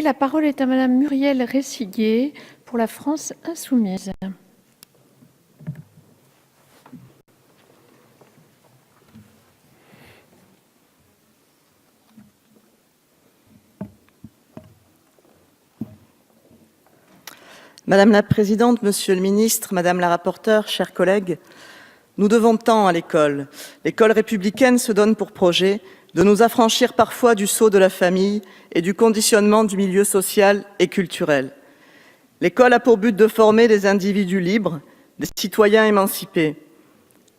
La parole est à Madame Muriel Ressiguier pour la France insoumise. Madame la Présidente, Monsieur le Ministre, Madame la rapporteure, chers collègues, nous devons tant à l'école. L'école républicaine se donne pour projet de nous affranchir parfois du sceau de la famille et du conditionnement du milieu social et culturel. L'école a pour but de former des individus libres, des citoyens émancipés.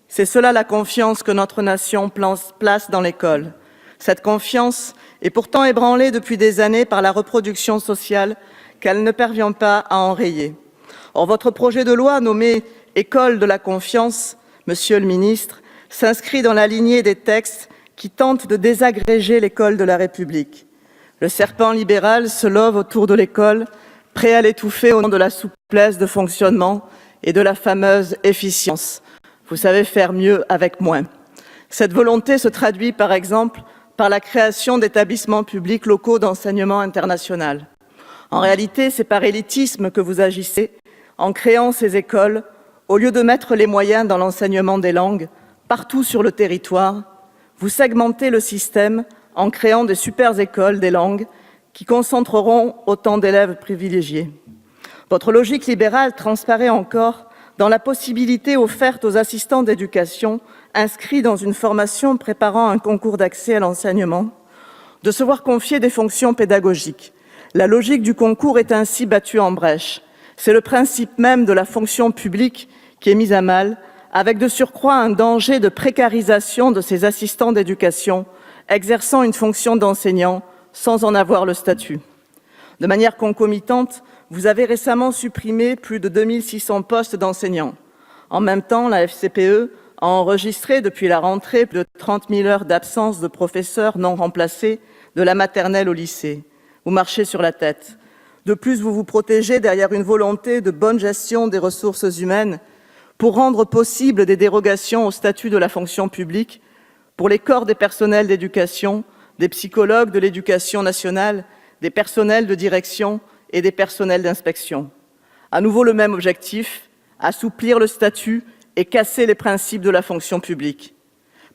C'est cela la confiance que notre nation place dans l'école. Cette confiance est pourtant ébranlée depuis des années par la reproduction sociale qu'elle ne parvient pas à enrayer. Or, votre projet de loi nommé « École de la confiance », Monsieur le Ministre, s'inscrit dans la lignée des textes qui tentent de désagréger l'école de la République. Le serpent libéral se love autour de l'école, prêt à l'étouffer au nom de la souplesse de fonctionnement et de la fameuse efficience. Vous savez faire mieux avec moins. Cette volonté se traduit par exemple par la création d'établissements publics locaux d'enseignement international. En réalité, c'est par élitisme que vous agissez en créant ces écoles, au lieu de mettre les moyens dans l'enseignement des langues, partout sur le territoire. Vous segmentez le système en créant des super écoles des langues qui concentreront autant d'élèves privilégiés. Votre logique libérale transparaît encore dans la possibilité offerte aux assistants d'éducation inscrits dans une formation préparant un concours d'accès à l'enseignement de se voir confier des fonctions pédagogiques. La logique du concours est ainsi battue en brèche. C'est le principe même de la fonction publique qui est mise à mal, avec de surcroît un danger de précarisation de ces assistants d'éducation exerçant une fonction d'enseignant sans en avoir le statut. De manière concomitante, vous avez récemment supprimé plus de 2600 postes d'enseignants. En même temps, la FCPE a enregistré depuis la rentrée plus de 30 000 heures d'absence de professeurs non remplacés de la maternelle au lycée. Vous marchez sur la tête. De plus, vous vous protégez derrière une volonté de bonne gestion des ressources humaines pour rendre possible des dérogations au statut de la fonction publique pour les corps des personnels d'éducation, des psychologues de l'éducation nationale, des personnels de direction et des personnels d'inspection. À nouveau le même objectif, assouplir le statut et casser les principes de la fonction publique.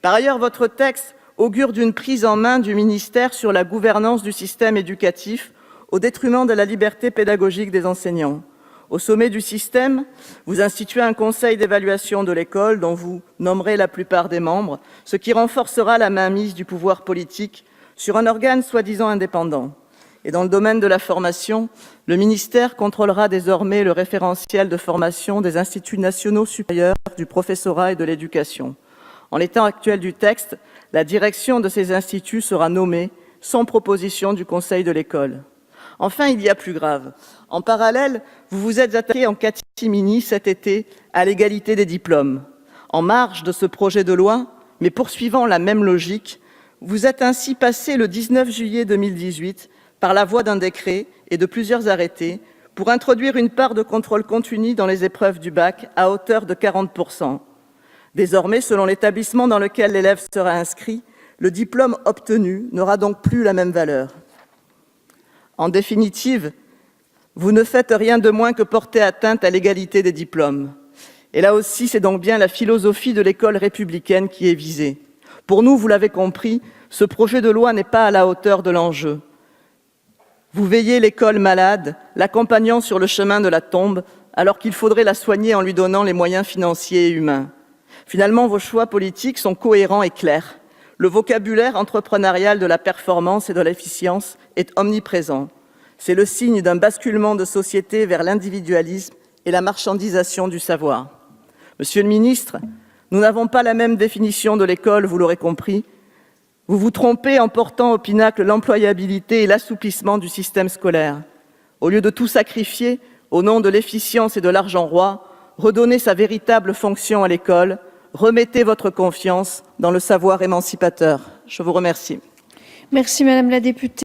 Par ailleurs, votre texte augure d'une prise en main du ministère sur la gouvernance du système éducatif au détriment de la liberté pédagogique des enseignants. Au sommet du système, vous instituez un conseil d'évaluation de l'école dont vous nommerez la plupart des membres, ce qui renforcera la mainmise du pouvoir politique sur un organe soi-disant indépendant. Et dans le domaine de la formation, le ministère contrôlera désormais le référentiel de formation des instituts nationaux supérieurs du professorat et de l'éducation. En l'état actuel du texte, la direction de ces instituts sera nommée sans proposition du conseil de l'école. Enfin, il y a plus grave. En parallèle, vous vous êtes attaqué en catimini cet été à l'égalité des diplômes. En marge de ce projet de loi, mais poursuivant la même logique, vous êtes ainsi passé le 19 juillet 2018 par la voie d'un décret et de plusieurs arrêtés pour introduire une part de contrôle continu dans les épreuves du bac à hauteur de 40%. Désormais, selon l'établissement dans lequel l'élève sera inscrit, le diplôme obtenu n'aura donc plus la même valeur. En définitive, vous ne faites rien de moins que porter atteinte à l'égalité des diplômes. Et là aussi, c'est donc bien la philosophie de l'école républicaine qui est visée. Pour nous, vous l'avez compris, ce projet de loi n'est pas à la hauteur de l'enjeu. Vous veillez l'école malade, l'accompagnant sur le chemin de la tombe, alors qu'il faudrait la soigner en lui donnant les moyens financiers et humains. Finalement, vos choix politiques sont cohérents et clairs. Le vocabulaire entrepreneurial de la performance et de l'efficience est omniprésent. C'est le signe d'un basculement de société vers l'individualisme et la marchandisation du savoir. Monsieur le ministre, nous n'avons pas la même définition de l'école, vous l'aurez compris. Vous vous trompez en portant au pinacle l'employabilité et l'assouplissement du système scolaire. Au lieu de tout sacrifier au nom de l'efficience et de l'argent roi, redonnez sa véritable fonction à l'école, remettez votre confiance dans le savoir émancipateur. Je vous remercie. Merci Madame la députée.